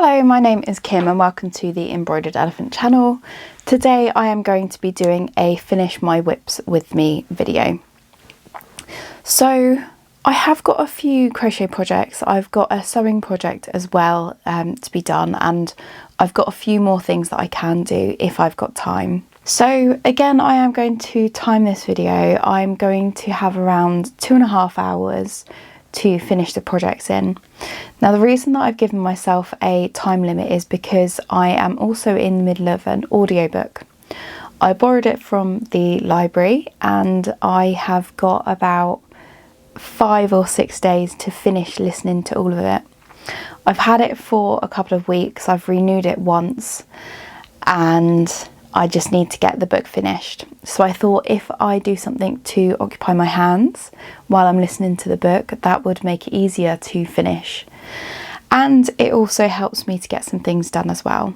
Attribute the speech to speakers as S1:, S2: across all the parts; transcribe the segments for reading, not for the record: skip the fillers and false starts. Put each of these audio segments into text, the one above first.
S1: Hello, my name is Kim and welcome to the Embroidered Elephant channel. Today I am going to be doing a finish my WIPs with me video. So I have got a few crochet projects. I've got a sewing project as well to be done, and I've got a few more things that I can do if I've got time. So again, I am going to time this video. I'm going to have around 2.5 hours to finish the projects in. Now the reason that I've given myself a time limit is because I am also in the middle of an audiobook. I borrowed it from the library and I have got about 5 or 6 days to finish listening to all of it. I've had it for a couple of weeks, I've renewed it once, and I just need to get the book finished. So I thought if I do something to occupy my hands while I'm listening to the book, that would make it easier to finish. And it also helps me to get some things done as well.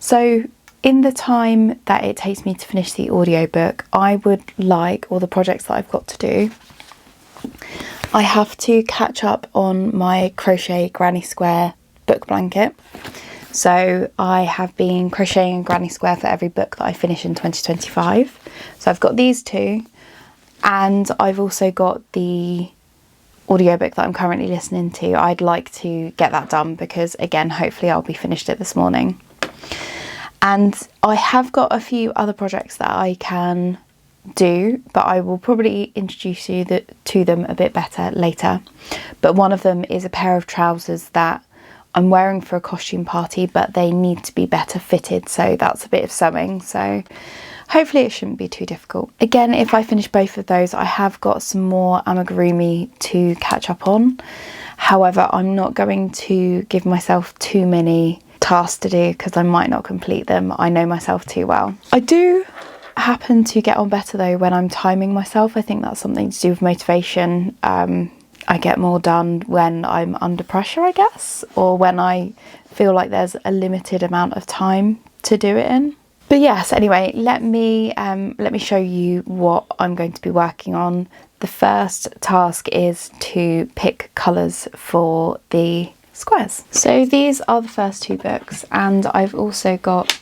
S1: So in the time that it takes me to finish the audiobook, I would like, or the projects that I've got to do, I have to catch up on my crochet granny square book blanket. So I have been crocheting a granny square for every book that I finish in 2025. So I've got these two, and I've also got the audiobook that I'm currently listening to. I'd like to get that done because, again, hopefully I'll be finished it this morning. And I have got a few other projects that I can do, but I will probably introduce you to them a bit better later. But one of them is a pair of trousers that I'm wearing for a costume party, but they need to be better fitted, so that's a bit of sewing, so hopefully it shouldn't be too difficult. Again, if I finish both of those, I have got some more amigurumi to catch up on. However, I'm not going to give myself too many tasks to do because I might not complete them. I know myself too well. I do happen to get on better though when I'm timing myself. I think that's something to do with motivation. I get more done when I'm under pressure, I guess, or when I feel like there's a limited amount of time to do it in. But yes, anyway, let me show you what I'm going to be working on. The first task is to pick colours for the squares. So these are the first two books, and I've also got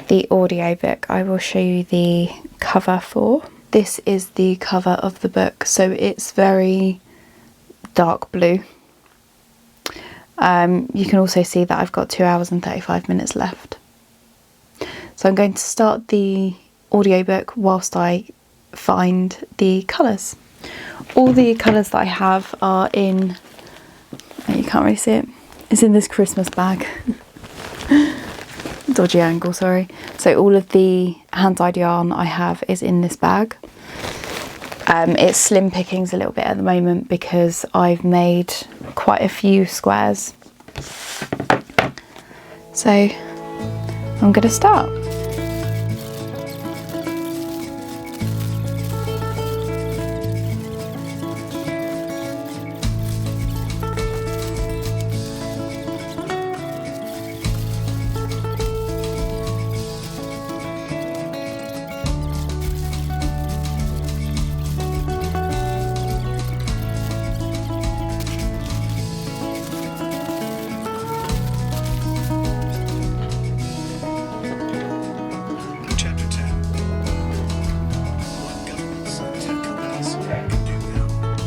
S1: the audiobook I will show you the cover for. This is the cover of the book, so it's very dark blue. You can also see that I've got 2 hours and 35 minutes left. So I'm going to start the audiobook whilst I find the colours. All the colours that I have are in, you can't really see it, it's in this Christmas bag. Dodgy angle, sorry. So all of the hand-dyed yarn I have is in this bag. It's slim pickings a little bit at the moment because I've made quite a few squares. So I'm going to start.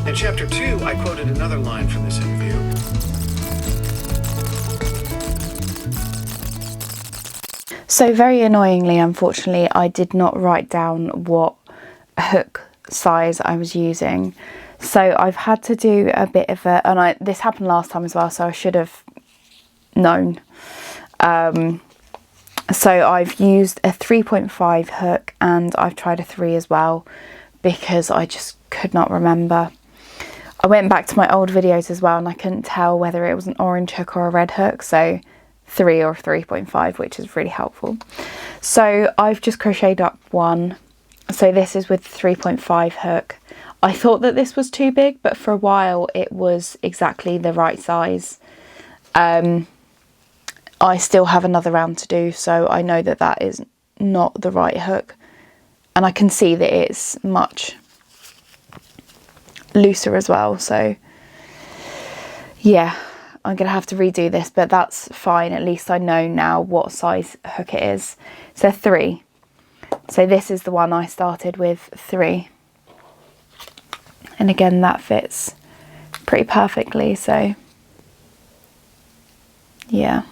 S2: In chapter 2, I quoted another line from this interview.
S1: So very annoyingly, unfortunately, I did not write down what hook size I was using. So I've had to do a bit of a, and this happened last time as well, so I should have known. So I've used a 3.5 hook, and I've tried a 3 as well because I just could not remember. I went back to my old videos as well and I couldn't tell whether it was an orange hook or a red hook, so 3 or 3.5, which is really helpful. So I've just crocheted up one. So this is with the 3.5 hook. I thought that this was too big, but for a while it was exactly the right size. I still have another round to do, so I know that that is not the right hook. And I can see that it's much looser as well, so yeah, I'm going to have to redo this, but that's fine. At least I know now what size hook it is. So 3. So this is the one I started with, 3. And again, that fits pretty perfectly, so yeah.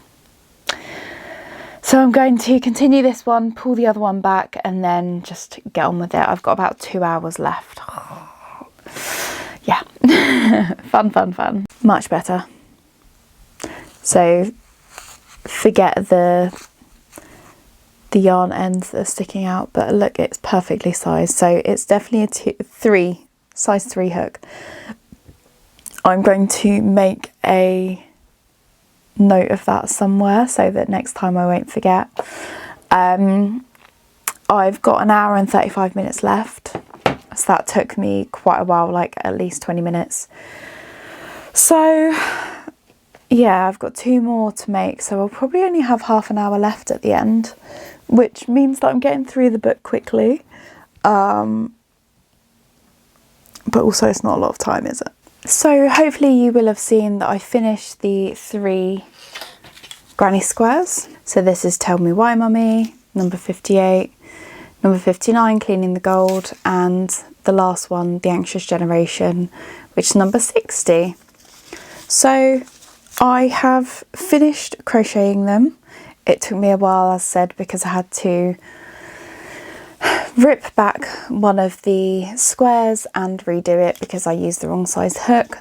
S1: So I'm going to continue this one, pull the other one back, and then just get on with it. I've got about 2 hours left. Yeah. Fun. Much better. So forget the yarn ends that are sticking out, but look, it's perfectly sized. So it's definitely a size 3 hook. I'm going to make a note of that somewhere so that next time I won't forget. I've got an hour and 35 minutes left, so that took me quite a while, like at least 20 minutes. So yeah, I've got 2 more to make, so I'll probably only have half an hour left at the end, which means that I'm getting through the book quickly, but also it's not a lot of time, is it? So hopefully you will have seen that I finished the 3 granny squares. So this is Tell Me Why Mummy, number 58, number 59, Cleaning the Gold, and the last one, The Anxious Generation, which is number 60. So I have finished crocheting them. It took me a while, as I said, because I had to rip back one of the squares and redo it because I used the wrong size hook.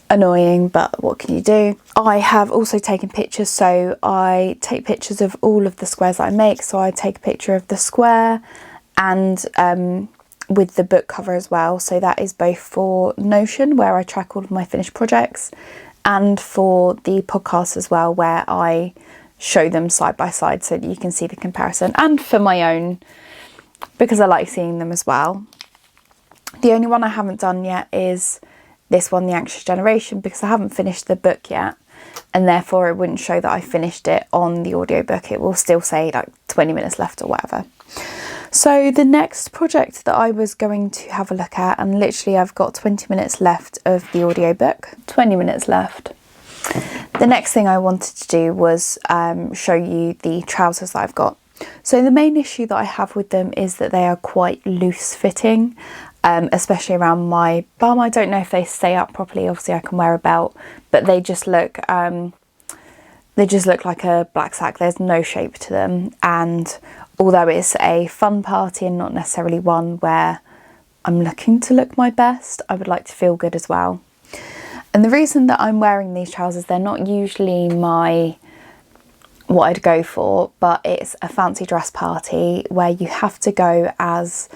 S1: Annoying, but what can you do? I have also taken pictures, so I take pictures of all of the squares that I make. So I take a picture of the square and with the book cover as well. So that is both for Notion, where I track all of my finished projects, and for the podcast as well, where I show them side by side so that you can see the comparison, and for my own, because I like seeing them as well. The only one I haven't done yet is this one, The Anxious Generation, because I haven't finished the book yet, and therefore it wouldn't show that I finished it on the audiobook. It will still say like 20 minutes left or whatever. So the next project that I was going to have a look at, and literally I've got 20 minutes left of the audiobook, 20 minutes left. The next thing I wanted to do was show you the trousers that I've got. So the main issue that I have with them is that they are quite loose fitting, especially around my bum. I don't know if they stay up properly. Obviously I can wear a belt, but they just look like a black sack. There's no shape to them, and although it's a fun party and not necessarily one where I'm looking to look my best, I would like to feel good as well. And the reason that I'm wearing these trousers, they're not usually what I'd go for, but it's a fancy dress party where you have to go as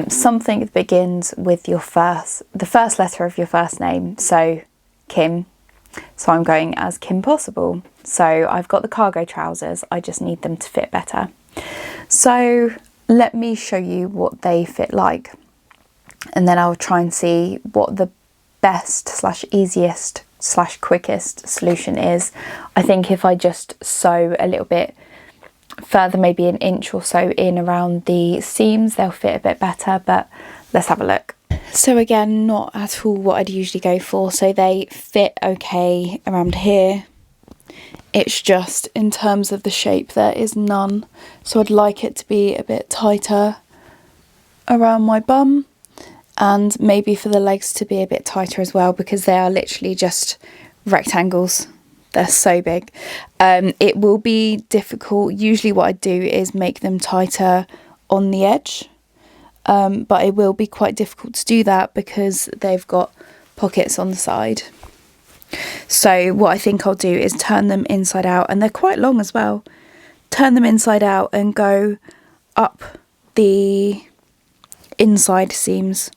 S1: something that begins with the first letter of your first name, so Kim. So I'm going as Kim Possible. So I've got the cargo trousers, I just need them to fit better. So let me show you what they fit like, and then I'll try and see what the best / easiest / quickest solution is. I think if I just sew a little bit further, maybe an inch or so in around the seams, they'll fit a bit better, but let's have a look. So again, not at all what I'd usually go for. So they fit okay around here. It's just in terms of the shape, there is none. So I'd like it to be a bit tighter around my bum, and maybe for the legs to be a bit tighter as well, because they are literally just rectangles. They're so big. It will be difficult. Usually what I do is make them tighter on the edge, but it will be quite difficult to do that because they've got pockets on the side. So what I think I'll do is turn them inside out, and they're quite long as well. Turn them inside out and go up the inside seams,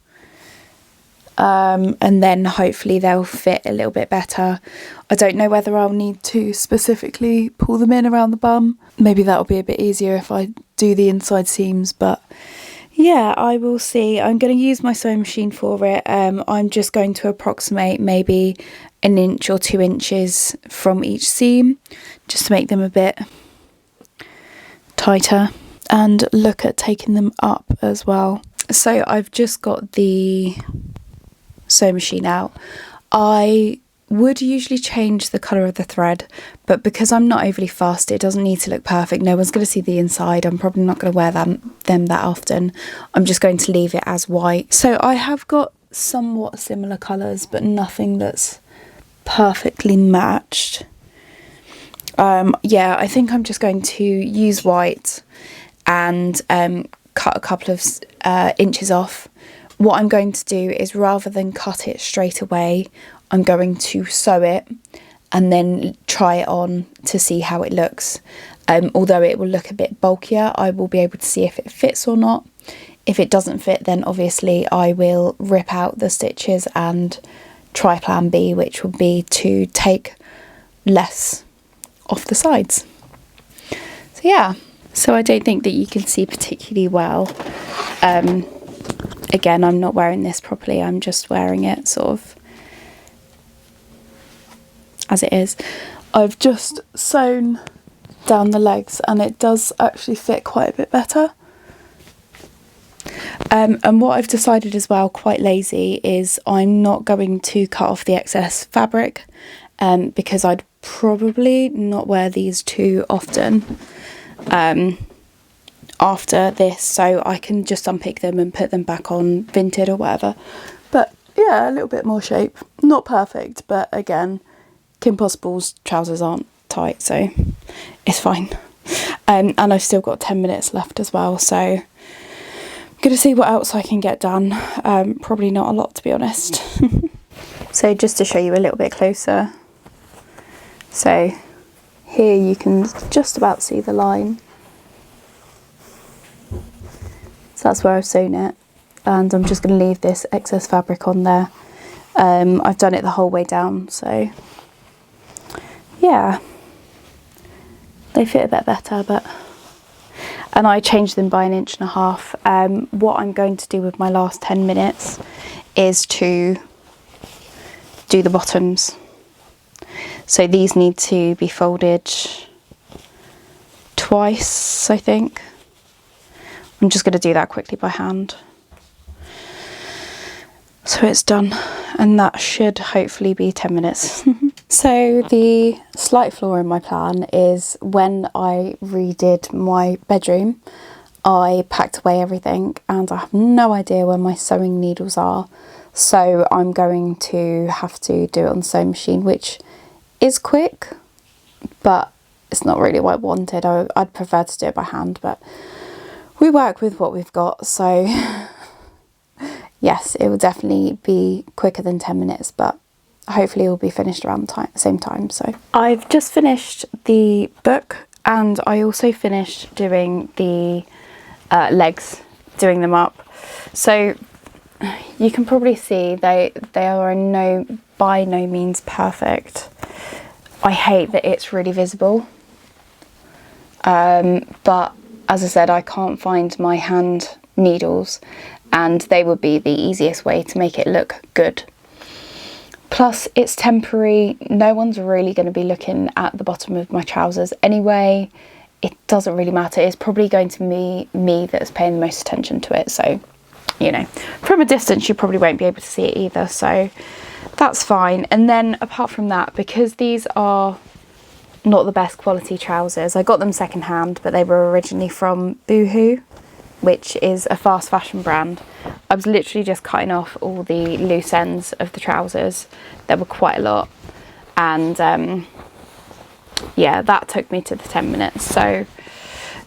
S1: and then hopefully they'll fit a little bit better. I don't know whether I'll need to specifically pull them in around the bum. Maybe that'll be a bit easier if I do the inside seams, but yeah, I will see. I'm going to use my sewing machine for it. I'm just going to approximate maybe 1 inch or 2 inches from each seam, just to make them a bit tighter, and look at taking them up as well. So I've just got the sewing machine out. I would usually change the colour of the thread, but because I'm not overly fussed, it doesn't need to look perfect. No one's going to see the inside. I'm probably not going to wear them that often. I'm just going to leave it as white. So I have got somewhat similar colours, but nothing that's perfectly matched. Yeah, I think I'm just going to use white and cut a couple of inches off. What I'm going to do is, rather than cut it straight away, I'm going to sew it and then try it on to see how it looks. Although it will look a bit bulkier, I will be able to see if it fits or not. If it doesn't fit, then obviously I will rip out the stitches and try plan B, which will be to take less off the sides. So yeah, so I don't think that you can see particularly well. Again, I'm not wearing this properly, I'm just wearing it sort of as it is. I've just sewn down the legs and it does actually fit quite a bit better. And what I've decided as well, quite lazy, is I'm not going to cut off the excess fabric because I'd probably not wear these too often after this, so I can just unpick them and put them back on Vinted or whatever. But yeah, a little bit more shape. Not perfect, but again, Kim Possible's trousers aren't tight, so it's fine. And I've still got 10 minutes left as well, so I'm gonna see what else I can get done. Probably not a lot, to be honest. So just to show you a little bit closer, so here you can just about see the line. So that's where I've sewn it, and I'm just going to leave this excess fabric on there. I've done it the whole way down, so yeah, they fit a bit better, and I changed them by 1.5 inches. What I'm going to do with my last 10 minutes is to do the bottoms. So these need to be folded twice, I think. I'm just going to do that quickly by hand. So it's done, and that should hopefully be 10 minutes. So the slight flaw in my plan is, when I redid my bedroom, I packed away everything and I have no idea where my sewing needles are. So I'm going to have to do it on the sewing machine, which is quick, but it's not really what I wanted. I'd prefer to do it by hand, but we work with what we've got, so yes, it will definitely be quicker than 10 minutes, but hopefully it will be finished around the same time. So I've just finished the book, and I also finished doing the legs, doing them up. So you can probably see they are by no means perfect. I hate that it's really visible, but as I said, I can't find my hand needles, and they would be the easiest way to make it look good. Plus, it's temporary. No one's really going to be looking at the bottom of my trousers anyway. It doesn't really matter. It's probably going to be me that's paying the most attention to it. So, you know, from a distance, you probably won't be able to see it either. So that's fine. And then apart from that, because these are not the best quality trousers, I got them secondhand, but they were originally from Boohoo, which is a fast fashion brand. I was literally just cutting off all the loose ends of the trousers. There were quite a lot, and yeah, that took me to the 10 minutes. So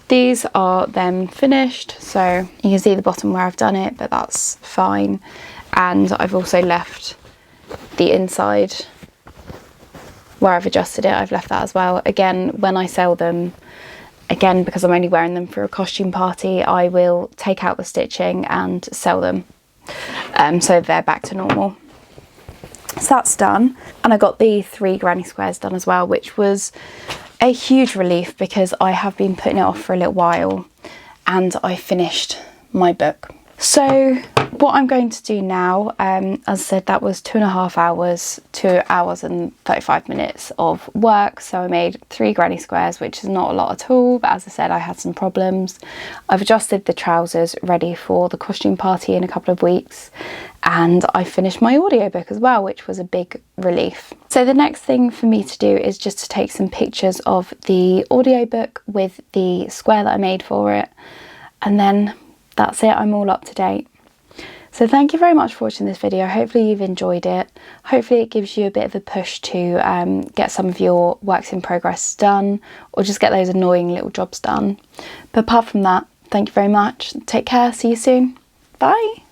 S1: these are them finished, so you can see the bottom where I've done it, but that's fine. And I've also left the inside where I've adjusted it, I've left that as well. Again, when I sell them, again, because I'm only wearing them for a costume party, I will take out the stitching and sell them, so they're back to normal. So that's done, and I got the 3 granny squares done as well, which was a huge relief because I have been putting it off for a little while, and I finished my book. So what I'm going to do now, as I said, that was 2.5 hours, 2 hours and 35 minutes of work. So I made 3 granny squares, which is not a lot at all, but as I said, I had some problems. I've adjusted the trousers ready for the costume party in a couple of weeks, and I finished my audiobook as well, which was a big relief. So the next thing for me to do is just to take some pictures of the audiobook with the square that I made for it, and then that's it, I'm all up to date. So thank you very much for watching this video. Hopefully you've enjoyed it. Hopefully it gives you a bit of a push to get some of your works in progress done, or just get those annoying little jobs done. But apart from that, thank you very much. Take care, see you soon. Bye.